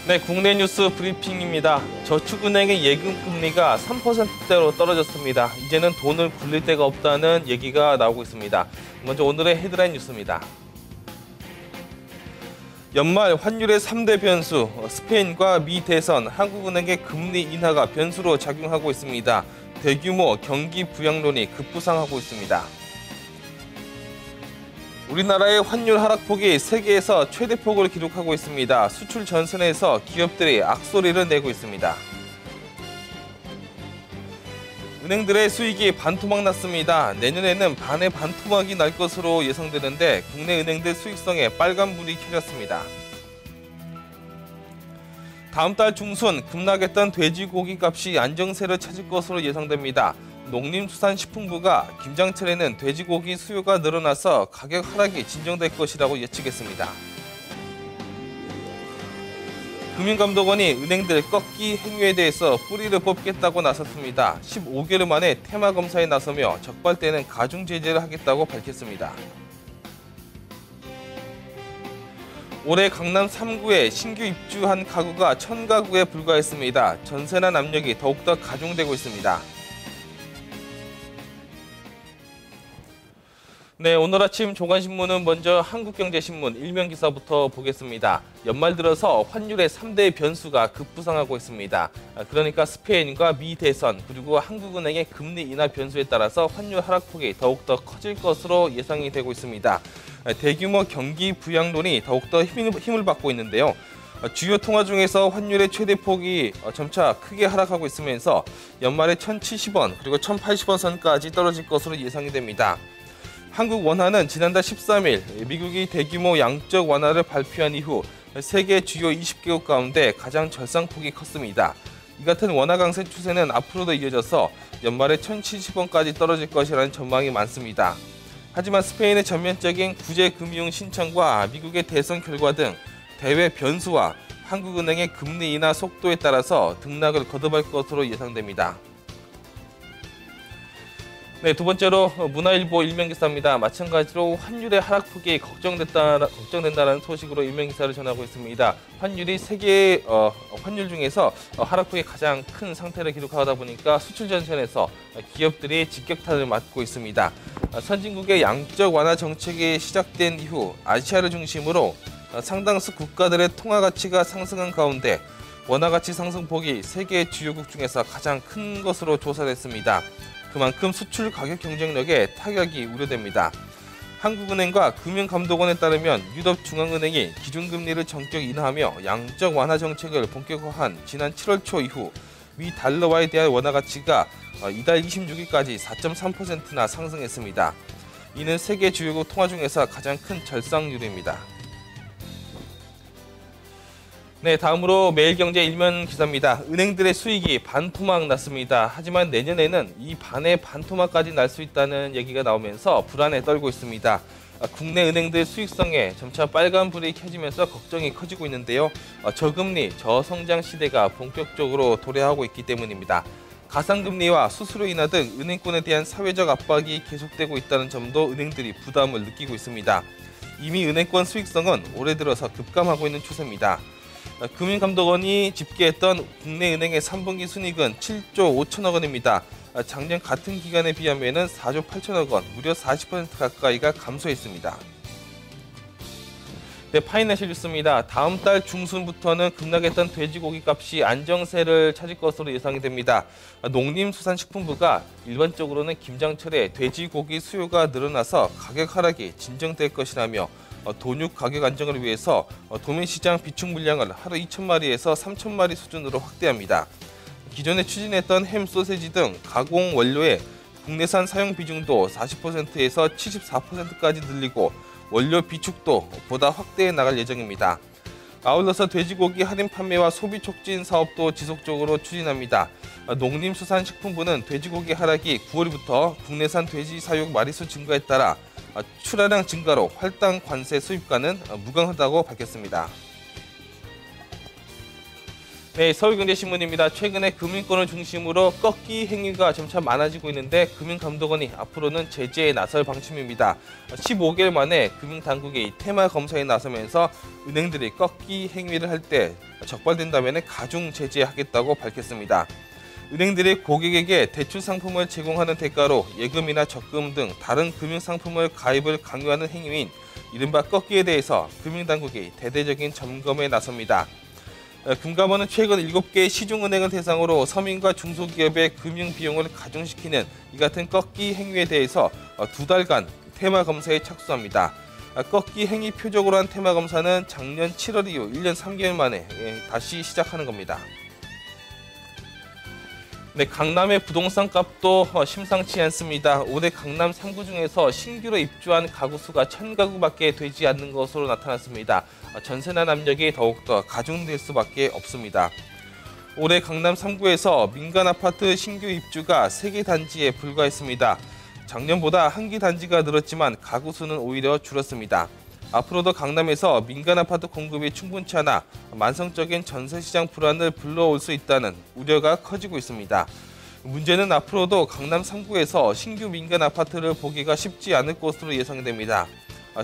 네, 국내 뉴스 브리핑입니다. 저축은행의 예금금리가 3%대로 떨어졌습니다. 이제는 돈을 굴릴 데가 없다는 얘기가 나오고 있습니다. 먼저 오늘의 헤드라인 뉴스입니다. 연말 환율의 3대 변수, 스페인과 미 대선, 한국은행의 금리 인하가 변수로 작용하고 있습니다. 대규모 경기 부양론이 급부상하고 있습니다. 우리나라의 환율 하락폭이 세계에서 최대폭을 기록하고 있습니다. 수출 전선에서 기업들이 악소리를 내고 있습니다. 은행들의 수익이 반토막 났습니다. 내년에는 반의 반토막이 날 것으로 예상되는데 국내 은행들 수익성에 빨간불이 켜졌습니다. 다음 달 중순 급락했던 돼지고기 값이 안정세를 찾을 것으로 예상됩니다. 농림수산식품부가 김장철에는 돼지고기 수요가 늘어나서 가격 하락이 진정될 것이라고 예측했습니다. 금융감독원이 은행들 꺾기 행위에 대해서 뿌리를 뽑겠다고 나섰습니다. 15개월 만에 테마검사에 나서며 적발되는 가중제재를 하겠다고 밝혔습니다. 올해 강남 3구에 신규 입주한 가구가 1000가구에 불과했습니다. 전세난 압력이 더욱더 가중되고 있습니다. 네, 오늘 아침 조간신문은 먼저 한국경제신문 일면 기사부터 보겠습니다. 연말 들어서 환율의 3대 변수가 급부상하고 있습니다. 그러니까 스페인과 미 대선 그리고 한국은행의 금리 인하 변수에 따라서 환율 하락폭이 더욱더 커질 것으로 예상이 되고 있습니다. 대규모 경기 부양론이 더욱더 힘을 받고 있는데요. 주요 통화 중에서 환율의 최대폭이 점차 크게 하락하고 있으면서 연말에 1,070원 그리고 1,080원 선까지 떨어질 것으로 예상이 됩니다. 한국 원화는 지난달 13일 미국이 대규모 양적 완화를 발표한 이후 세계 주요 20개국 가운데 가장 절상폭이 컸습니다. 이 같은 원화 강세 추세는 앞으로도 이어져서 연말에 1,070원까지 떨어질 것이라는 전망이 많습니다. 하지만 스페인의 전면적인 구제금융 신청과 미국의 대선 결과 등 대외 변수와 한국은행의 금리 인하 속도에 따라서 등락을 거듭할 것으로 예상됩니다. 네, 두 번째로 문화일보 일면기사입니다. 마찬가지로 환율의 하락폭이 걱정된다는 소식으로 일면기사를 전하고 있습니다. 환율이 세계 환율 중에서 하락폭이 가장 큰 상태를 기록하다 보니까 수출 전선에서 기업들이 직격탄을 맞고 있습니다. 선진국의 양적 완화 정책이 시작된 이후 아시아를 중심으로 상당수 국가들의 통화 가치가 상승한 가운데 원화 가치 상승폭이 세계 주요국 중에서 가장 큰 것으로 조사됐습니다. 그만큼 수출 가격 경쟁력에 타격이 우려됩니다. 한국은행과 금융감독원에 따르면 유럽중앙은행이 기준금리를 전격 인하하며 양적 완화 정책을 본격화한 지난 7월 초 이후 미 달러화에 대한 원화 가치가 이달 26일까지 4.3%나 상승했습니다. 이는 세계 주요국 통화 중에서 가장 큰 절상률입니다. 네, 다음으로 매일경제 일면 기사입니다. 은행들의 수익이 반토막 났습니다. 하지만 내년에는 이 반의 반토막까지 날 수 있다는 얘기가 나오면서 불안에 떨고 있습니다. 국내 은행들 수익성에 점차 빨간불이 켜지면서 걱정이 커지고 있는데요. 저금리, 저성장 시대가 본격적으로 도래하고 있기 때문입니다. 가상금리와 수수료 인하 등 은행권에 대한 사회적 압박이 계속되고 있다는 점도 은행들이 부담을 느끼고 있습니다. 이미 은행권 수익성은 올해 들어서 급감하고 있는 추세입니다. 금융감독원이 집계했던 국내 은행의 3분기 순이익은 7조 5천억 원입니다. 작년 같은 기간에 비하면 4조 8천억 원, 무려 40% 가까이가 감소했습니다. 네, 파이낸셜 뉴스입니다. 다음 달 중순부터는 급락했던 돼지고기 값이 안정세를 찾을 것으로 예상이 됩니다. 농림수산식품부가 일반적으로는 김장철에 돼지고기 수요가 늘어나서 가격 하락이 진정될 것이라며 돈육 가격 안정을 위해서 도매시장 비축 물량을 하루 2,000마리에서 3,000마리 수준으로 확대합니다. 기존에 추진했던 햄, 소세지 등 가공 원료의 국내산 사용 비중도 40%에서 74%까지 늘리고 원료 비축도 보다 확대해 나갈 예정입니다. 아울러서 돼지고기 할인 판매와 소비 촉진 사업도 지속적으로 추진합니다. 농림수산식품부는 돼지고기 하락이 9월부터 국내산 돼지 사육 마리수 증가에 따라 출하량 증가로 할당 관세 수입과는 무관하다고 밝혔습니다. 네, 서울경제신문입니다. 최근에 금융권을 중심으로 꺾기 행위가 점차 많아지고 있는데 금융감독원이 앞으로는 제재에 나설 방침입니다. 15개월 만에 금융당국이 테마 검사에 나서면서 은행들이 꺾기 행위를 할 때 적발된다면 가중 제재하겠다고 밝혔습니다. 은행들이 고객에게 대출 상품을 제공하는 대가로 예금이나 적금 등 다른 금융상품을 가입을 강요하는 행위인 이른바 꺾기에 대해서 금융당국이 대대적인 점검에 나섭니다. 금감원은 최근 7개 시중은행을 대상으로 서민과 중소기업의 금융비용을 가중시키는 이 같은 꺾기 행위에 대해서 2달간 테마 검사에 착수합니다. 꺾기 행위 표적으로 한 테마 검사는 작년 7월 이후 1년 3개월 만에 다시 시작하는 겁니다. 네, 강남의 부동산 값도 심상치 않습니다. 올해 강남 3구 중에서 신규로 입주한 가구 수가 1,000가구밖에 되지 않는 것으로 나타났습니다. 전세난 압력이 더욱더 가중될 수밖에 없습니다. 올해 강남 3구에서 민간 아파트 신규 입주가 3개 단지에 불과했습니다. 작년보다 1개 단지가 늘었지만 가구 수는 오히려 줄었습니다. 앞으로도 강남에서 민간 아파트 공급이 충분치 않아 만성적인 전세시장 불안을 불러올 수 있다는 우려가 커지고 있습니다. 문제는 앞으로도 강남 3구에서 신규 민간 아파트를 보기가 쉽지 않을 것으로 예상됩니다.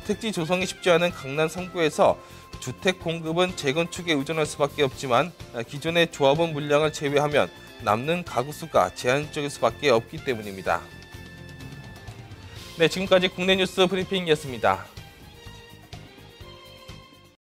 택지 조성이 쉽지 않은 강남 3구에서 주택 공급은 재건축에 의존할 수밖에 없지만 기존의 조합원 물량을 제외하면 남는 가구 수가 제한적일 수밖에 없기 때문입니다. 네, 지금까지 국내 뉴스 브리핑이었습니다.